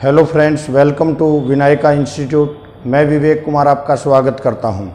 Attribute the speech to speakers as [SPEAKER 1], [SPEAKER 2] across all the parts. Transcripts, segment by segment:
[SPEAKER 1] Hello friends, welcome to Vinayaka institute. मैं विवेक कुमार आपका स्वागत करता हूं।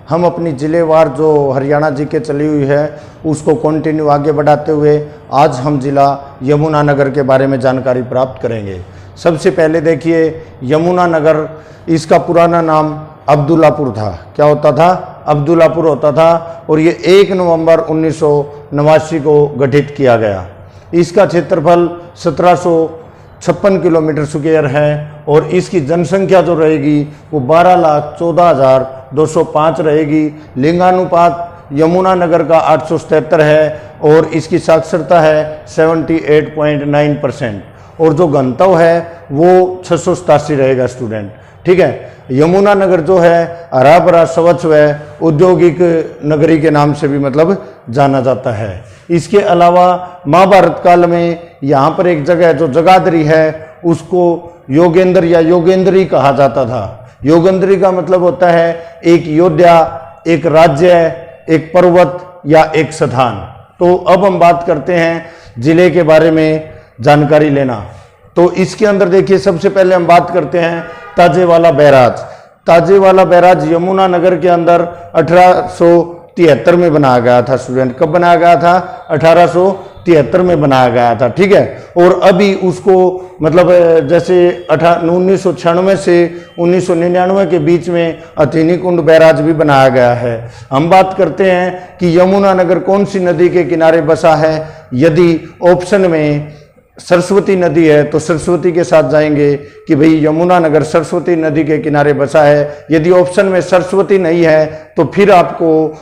[SPEAKER 1] हम अपनी ज़िलेवार जो हरियाणा जी के चली हुई है उसको कंटिन्यू आगे बढ़ाते हुए आज हम ज़िला यमुनानगर के बारे में जानकारी प्राप्त करेंगे। सबसे पहले देखिए, यमुनानगर इसका पुराना नाम अब्दुल्लापुर था। क्या होता था? अब्दुल्लापुर होता था और ये 1 नवंबर 1989 को गठित किया गया। इसका क्षेत्रफल 1756 किलोमीटर स्क्वायर है और इसकी जनसंख्या जो रहेगी वो 12,14,205 रहेगी। लिंगानुपात यमुनानगर का 877 है और इसकी साक्षरता है 78.9% और जो घनत्व है वो 687 रहेगा स्टूडेंट। ठीक है, यमुनानगर जो है हरा भरा स्वच्छ व औद्योगिक नगरी के नाम से भी मतलब जाना जाता है। इसके अलावा महाभारत काल में यहाँ पर एक जगह जो जगाधरी है उसको योगेंद्र या योगेंद्री कहा जाता था। योगेंद्री का मतलब होता है एक योद्धा, एक राज्य, एक पर्वत या एक स्थान। तो अब हम बात करते हैं जिले के बारे में जानकारी लेना। तो इसके अंदर देखिए, सबसे पहले हम बात करते हैं ताजेवाला बैराज। ताजेवाला बैराज यमुनानगर के अंदर 1873 में बनाया गया था स्टूडेंट। कब बनाया गया था? 1873 में बनाया गया था। ठीक है, और अभी उसको मतलब जैसे 1996 से 1999 के बीच में अथिनी कुंड बैराज भी बनाया गया है। हम बात करते हैं कि यमुनानगर कौन सी नदी के किनारे बसा है। यदि ऑप्शन में सरस्वती नदी है तो सरस्वती के साथ जाएंगे कि भाई यमुनानगर सरस्वती नदी के किनारे बसा है। यदि ऑप्शन में सरस्वती नहीं है तो फिर आपको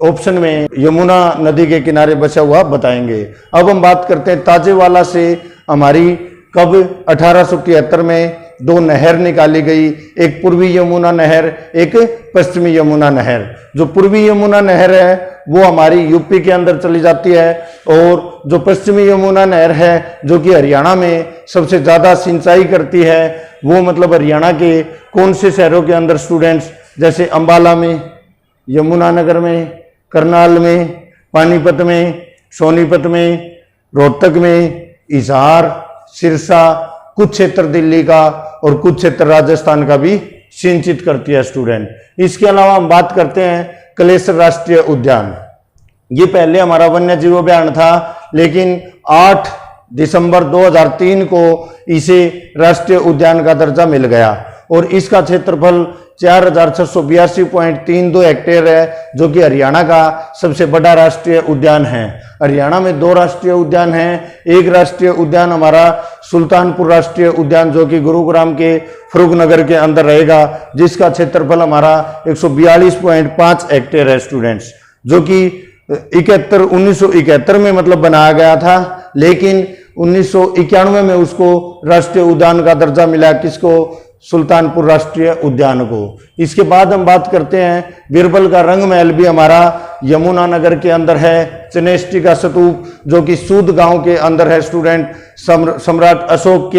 [SPEAKER 1] ऑप्शन में यमुना नदी के किनारे बसा हुआ बताएंगे। अब हम बात करते हैं ताजेवाला से हमारी कब 1873 में 2 नहर निकाली गई, एक पूर्वी यमुना नहर, एक पश्चिमी यमुना नहर। जो पूर्वी यमुना नहर है वो हमारी यूपी के अंदर चली जाती है और जो पश्चिमी यमुना नहर है जो कि हरियाणा में सबसे ज़्यादा सिंचाई करती है वो मतलब हरियाणा के कौन से शहरों के अंदर स्टूडेंट्स, जैसे अंबाला में, यमुनानगर में, करनाल में, पानीपत में, सोनीपत में, रोहतक में, हिसार, सिरसा, कुछ क्षेत्र दिल्ली का और कुछ क्षेत्र राजस्थान का भी सिंचित करती है स्टूडेंट। इसके अलावा हम बात करते हैं कलेसर राष्ट्रीय उद्यान। ये पहले हमारा वन्य जीव अभ्यारण्य था, लेकिन 8 दिसंबर 2003 को इसे राष्ट्रीय उद्यान का दर्जा मिल गया और इसका क्षेत्रफल 4682.32 हेक्टेयर है, जो कि हरियाणा का सबसे बड़ा राष्ट्रीय उद्यान है। हरियाणा में 2 राष्ट्रीय उद्यान हैं। एक राष्ट्रीय उद्यान हमारा सुल्तानपुर राष्ट्रीय उद्यान जो कि गुरुग्राम के फरूखनगर के अंदर रहेगा, जिसका क्षेत्रफल हमारा 142.5 हेक्टेयर है स्टूडेंट्स, जो कि 1971 में मतलब बनाया गया था, लेकिन 1991 में उसको राष्ट्रीय उद्यान का दर्जा मिला। किसको? सुल्तानपुर राष्ट्रीय उद्यान को। इसके बाद हम बात करते हैं बीरबल का रंग महल भी हमारा यमुनानगर के अंदर है। चनेष्टी का स्तूप जो कि सूद गांव के अंदर है स्टूडेंट। सम्राट अशोक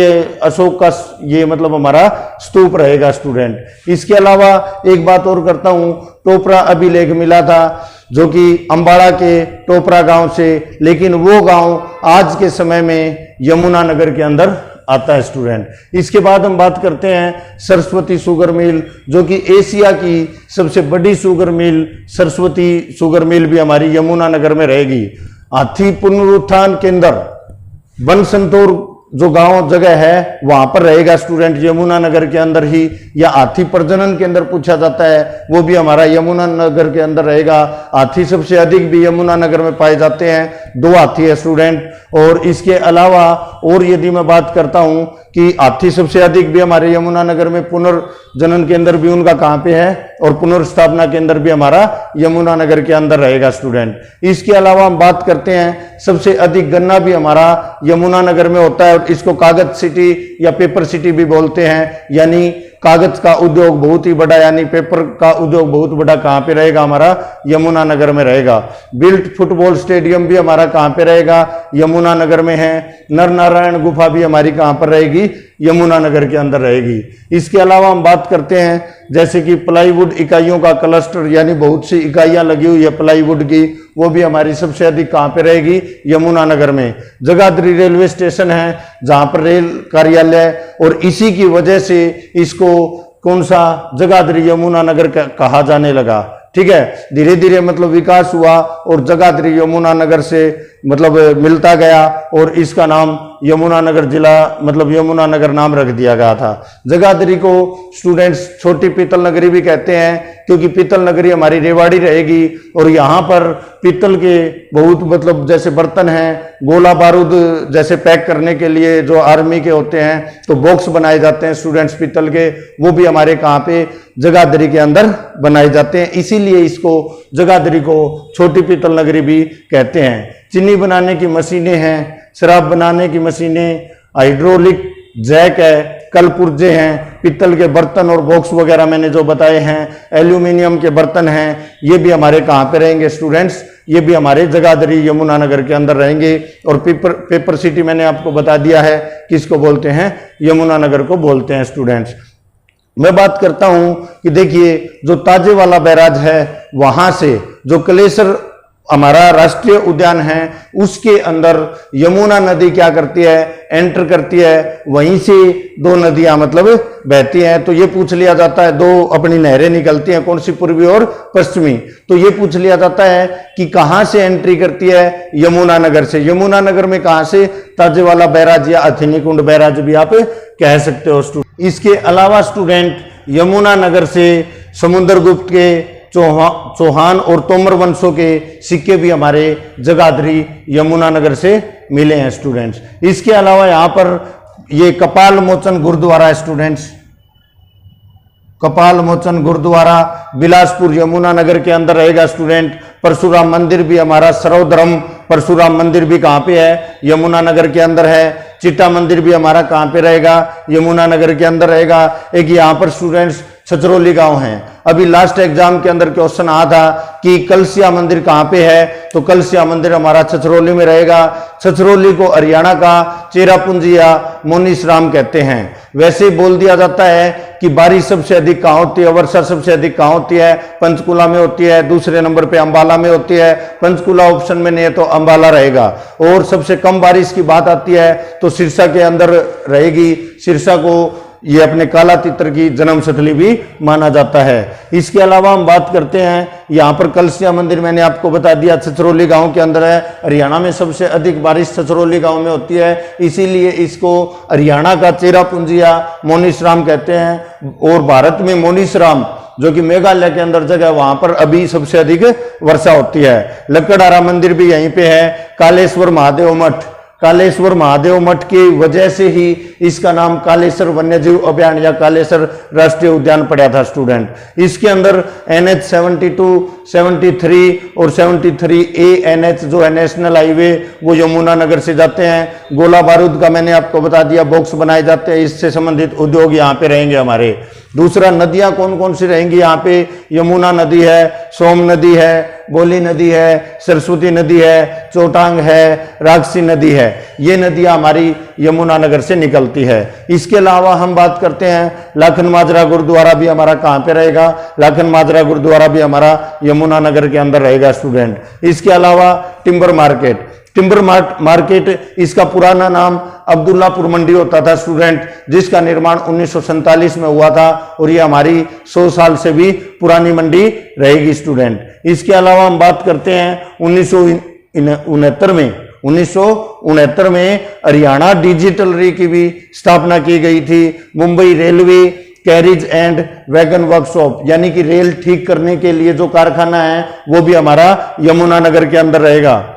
[SPEAKER 1] का ये मतलब हमारा स्तूप रहेगा स्टूडेंट। इसके अलावा एक बात और करता हूँ, टोपरा अभिलेख मिला था जो कि अंबाड़ा के टोपरा गांव से, लेकिन वो गांव आज के समय में यमुनानगर के अंदर आता है स्टूडेंट। इसके बाद हम बात करते हैं सरस्वती शुगर मिल, जो कि एशिया की सबसे बड़ी sugar mill. Saraswati sugar mill भी हमारी यमुनानगर में रहेगी। हाथी पुनरुत्थान केंद्र बनसंतोर जो गांव जगह है वहां पर रहेगा स्टूडेंट, यमुनानगर के अंदर ही। या हाथी प्रजनन केंद्र पूछा जाता है, वो भी हमारा यमुनानगर के अंदर रहेगा। हाथी सबसे अधिक भी यमुनानगर में पाए जाते हैं, 2 हाथी है स्टूडेंट। और इसके अलावा और यदि मैं बात करता हूं कि हाथी सबसे अधिक भी हमारे यमुनानगर में, पुनर्जनन केंद्र भी उनका कहाँ पे है और पुनर्स्थापना केंद्र भी हमारा यमुनानगर के अंदर रहेगा स्टूडेंट। इसके अलावा हम बात करते हैं सबसे अधिक गन्ना भी हमारा यमुनानगर में होता है और इसको कागज सिटी या पेपर सिटी भी बोलते हैं। यानी कागज का उद्योग बहुत ही बड़ा, यानी पेपर का उद्योग बहुत बड़ा कहाँ पे रहेगा? हमारा यमुनानगर में रहेगा। बिल्ट फुटबॉल स्टेडियम भी हमारा कहाँ पे रहेगा? यमुनानगर में है। नर नारायण गुफा भी हमारी कहाँ पर रहेगी, यमुनानगर के अंदर रहेगी। इसके अलावा हम बात करते हैं जैसे कि प्लाईवुड इकाइयों का क्लस्टर, यानी बहुत सी इकाइयां लगी हुई है प्लाईवुड की, वो भी हमारी सबसे अधिक कहाँ पे रहेगी, यमुनानगर में। जगाधरी रेलवे स्टेशन है जहां पर रेल कार्यालय, और इसी की वजह से इसको कौन सा जगाधरी यमुनानगर कहा जाने लगा। ठीक है, धीरे धीरे मतलब विकास हुआ और जगाधरी यमुनानगर से मतलब मिलता गया और इसका नाम यमुनानगर जिला मतलब यमुनानगर नाम रख दिया गया था। जगाधरी को स्टूडेंट्स छोटी पीतल नगरी भी कहते हैं क्योंकि पीतल नगरी हमारी रेवाड़ी रहेगी और यहाँ पर पीतल के बहुत मतलब जैसे बर्तन हैं, गोला बारूद जैसे पैक करने के लिए जो आर्मी के होते हैं तो बॉक्स बनाए जाते हैं स्टूडेंट्स पीतल के, वो भी हमारे कहाँ पे जगाधरी के अंदर बनाए जाते हैं। इसीलिए इसको जगाधरी को छोटी पीतल नगरी भी कहते हैं। चीनी बनाने की मशीनें हैं, शराब बनाने की मशीनें, हाइड्रोलिक जैक है, कल पुर्जे हैं, पीतल के बर्तन और बॉक्स वगैरह मैंने जो बताए हैं, एल्यूमिनियम के बर्तन हैं, ये भी हमारे कहाँ पे रहेंगे स्टूडेंट्स, ये भी हमारे जगाधरी यमुनानगर के अंदर रहेंगे। और पेपर सिटी मैंने आपको बता दिया है किसको बोलते हैं, यमुनानगर को बोलते हैं स्टूडेंट्स। मैं बात करता हूं कि देखिए जो ताजे वाला बैराज है वहां से जो कलेसर हमारा राष्ट्रीय उद्यान है उसके अंदर यमुना नदी क्या करती है, एंटर करती है, वहीं से दो नदियां मतलब बहती हैं। तो ये पूछ लिया जाता है, दो अपनी नहरें निकलती हैं, कौन सी, पूर्वी और पश्चिमी। तो ये पूछ लिया जाता है कि कहां से एंट्री करती है, यमुनानगर से। यमुनानगर में कहां से, ताजे वाला बैराज या अथिनी कुंड बैराज भी आप कह सकते हो स्टूडेंट। इसके अलावा स्टूडेंट यमुनानगर से समुद्रगुप्त के, चौहान और तोमर वंशों के सिक्के भी हमारे जगाधरी यमुनानगर से मिले हैं स्टूडेंट्स। इसके अलावा यहाँ पर ये कपाल मोचन गुरुद्वारा है स्टूडेंट्स, कपाल मोचन गुरुद्वारा बिलासपुर यमुनानगर के अंदर रहेगा स्टूडेंट। परशुराम मंदिर भी हमारा सर्वधर्म परशुराम मंदिर भी कहाँ पे है, यमुनानगर के अंदर है। चिट्टा मंदिर भी हमारा कहाँ पे रहेगा, यमुनानगर के अंदर रहेगा। एक यहाँ पर स्टूडेंट्स छछरौली गांव है। अभी लास्ट एग्जाम के अंदर क्वेश्चन आया था कि कलसिया मंदिर कहाँ पे है, तो कलसिया मंदिर हमारा छछरौली में रहेगा। छछरौली को हरियाणा का चेरापूंजी या मोनीसराम कहते हैं। वैसे बोल दिया जाता है कि बारिश सबसे अधिक कहाँ होती है, वर्षा सबसे अधिक कहाँ होती है, पंचकुला में होती है, दूसरे नंबर पे अंबाला में होती है। पंचकुला ऑप्शन में नहीं है तो अंबाला रहेगा। और सबसे कम बारिश की बात आती है तो सिरसा के अंदर रहेगी। सिरसा को ये अपने काला तितर की जन्मस्थली भी माना जाता है। इसके अलावा हम बात करते हैं यहाँ पर कलसिया मंदिर, मैंने आपको बता दिया छछरौली गांव के अंदर है। हरियाणा में सबसे अधिक बारिश छछरौली गांव में होती है, इसीलिए इसको हरियाणा का चेरापूंजी या मोनीसराम कहते हैं। और भारत में मोनीसराम जो कि मेघालय के अंदर जगह, वहां पर अभी सबसे अधिक वर्षा होती है। लक्कड़हारा मंदिर भी यहीं पे है। कालेश्वर महादेव मठ, कालेश्वर महादेव मठ की वजह से ही इसका नाम कालेश्वर वन्यजीव अभयान या कालेश्वर राष्ट्रीय उद्यान पड़ा था स्टूडेंट। इसके अंदर NH 72, 73 और 73A NH जो है नेशनल हाईवे, वो यमुनानगर से जाते हैं। गोला बारूद का मैंने आपको बता दिया, बॉक्स बनाए जाते हैं, इससे संबंधित उद्योग यहाँ पे रहेंगे हमारे। दूसरा, नदियां कौन कौन सी रहेंगी यहाँ पे, यमुना नदी है, सोम नदी है, बोली नदी है, सरस्वती नदी है, चोटांग है, राक्षसी नदी है। ये नदियां हमारी यमुनानगर से निकलती है। इसके अलावा हम बात करते हैं लाखन माजरा गुरुद्वारा भी हमारा कहाँ पे रहेगा, लाखन माजरा गुरुद्वारा भी हमारा यमुनानगर के अंदर रहेगा स्टूडेंट। इसके अलावा टिम्बर मार्केट, टिम्बर मार्केट इसका पुराना नाम अब्दुल्लापुर मंडी होता था स्टूडेंट, जिसका निर्माण 1947 में हुआ था और ये हमारी 100 साल से भी पुरानी मंडी रहेगी स्टूडेंट। इसके अलावा हम बात करते हैं 1969 में हरियाणा डिजिटलरी की भी स्थापना की गई थी। Mumbai railway carriage and wagon workshop यानी कि रेल ठीक करने के लिए जो कारखाना है वो भी हमारा यमुनानगर के अंदर रहेगा।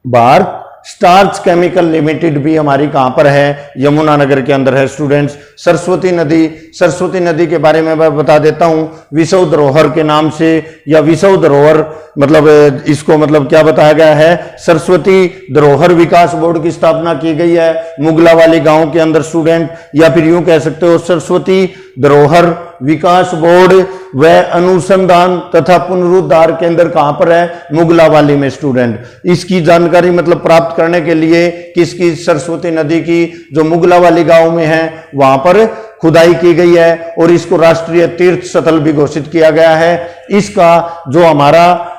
[SPEAKER 1] भारत स्टार्च केमिकल लिमिटेड भी हमारी कहां पर है, यमुनानगर के अंदर है स्टूडेंट्स। सरस्वती नदी, सरस्वती नदी के बारे में मैं बता देता हूं, विश्व धरोहर के नाम से या विश्व धरोहर मतलब इसको मतलब क्या बताया गया है, सरस्वती धरोहर विकास बोर्ड की स्थापना की गई है मुगलावाली गांव के अंदर स्टूडेंट, या फिर यूं कह सकते हो सरस्वती धरोहर विकास बोर्ड व अनुसंधान तथा पुनरुद्धार केंद्र कहां पर है? मुगलावाली में स्टूडेंट। इसकी जानकारी मतलब प्राप्त करने के लिए किसकी? सरस्वती नदी की जो मुगलावाली गांव में है वहां पर खुदाई की गई है और इसको राष्ट्रीय तीर्थ स्थल भी घोषित किया गया है। इसका जो हमारा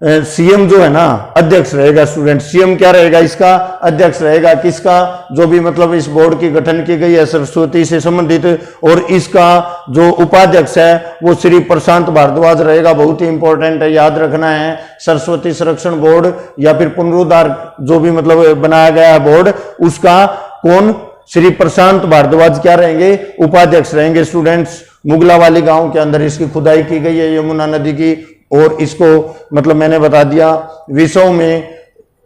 [SPEAKER 1] सीएम जो है ना अध्यक्ष रहेगा स्टूडेंट। सीएम क्या रहेगा? इसका अध्यक्ष रहेगा। किसका? जो भी मतलब इस बोर्ड की गठन की गई है सरस्वती से संबंधित, और इसका जो उपाध्यक्ष है वो श्री प्रशांत भारद्वाज रहेगा। बहुत ही इंपॉर्टेंट है, याद रखना है। सरस्वती संरक्षण बोर्ड या फिर पुनरुद्धार जो भी मतलब बनाया गया है बोर्ड, उसका कौन? श्री प्रशांत भारद्वाज क्या रहेंगे? उपाध्यक्ष रहेंगे स्टूडेंट्स। मुगलावाली गांव के अंदर इसकी खुदाई की गई है यमुना नदी की, और इसको मतलब मैंने बता दिया विश्व में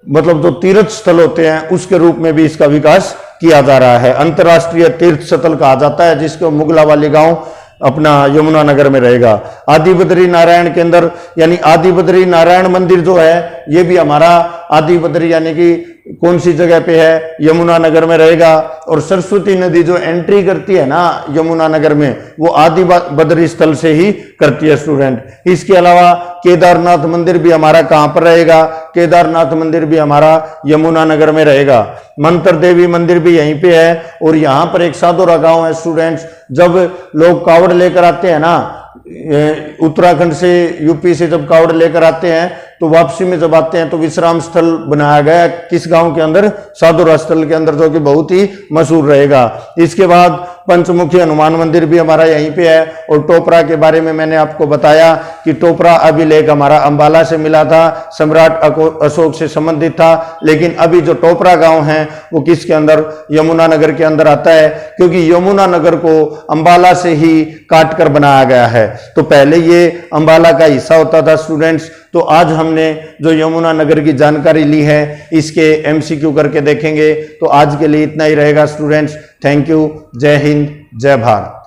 [SPEAKER 1] मतलब जो तीर्थ स्थल होते हैं उसके रूप में भी इसका विकास किया जा रहा है। अंतर्राष्ट्रीय तीर्थ स्थल कहा जाता है जिसको मुगलावाली गांव अपना यमुना नगर में रहेगा। आदि बद्री नारायण के अंदर यानी आदि बद्री नारायण मंदिर जो है ये भी हमारा आदि बद्री यानी कि कौन सी जगह पे है? यमुना नगर में रहेगा। और सरस्वती नदी जो एंट्री करती है ना यमुना नगर में वो आदि बद्री स्थल से ही करती है स्टूडेंट। इसके अलावा केदारनाथ मंदिर भी हमारा कहां पर रहेगा? केदारनाथ मंदिर भी हमारा यमुना नगर में रहेगा। मंत्र देवी मंदिर भी यहीं पे है। और यहां पर एक साधोरा गांव है स्टूडेंट्स। जब लोग कावड़ लेकर आते हैं ना उत्तराखंड से यूपी से जब कावड़ लेकर आते हैं तो वापसी में जब आते हैं तो विश्राम स्थल बनाया गया है किस गांव के अंदर? साधुरा स्थल के अंदर, जो कि बहुत ही मशहूर रहेगा। इसके बाद पंचमुखी हनुमान मंदिर भी हमारा यहीं पे है। और टोपरा के बारे में मैंने आपको बताया कि टोपरा अभिलेख हमारा अंबाला से मिला था, सम्राट अशोक से संबंधित था। लेकिन अभी जो टोपरा गांव है वो किसके अंदर? यमुना नगर के अंदर आता है, क्योंकि यमुना नगर को अंबाला से ही काट कर बनाया गया है। तो पहले ये अंबाला का हिस्सा होता था स्टूडेंट्स। तो आज हमने जो यमुना नगर की जानकारी ली है इसके एमसीक्यू करके देखेंगे। तो आज के लिए इतना ही रहेगा स्टूडेंट्स। Thank you. जय हिंद, जय भारत।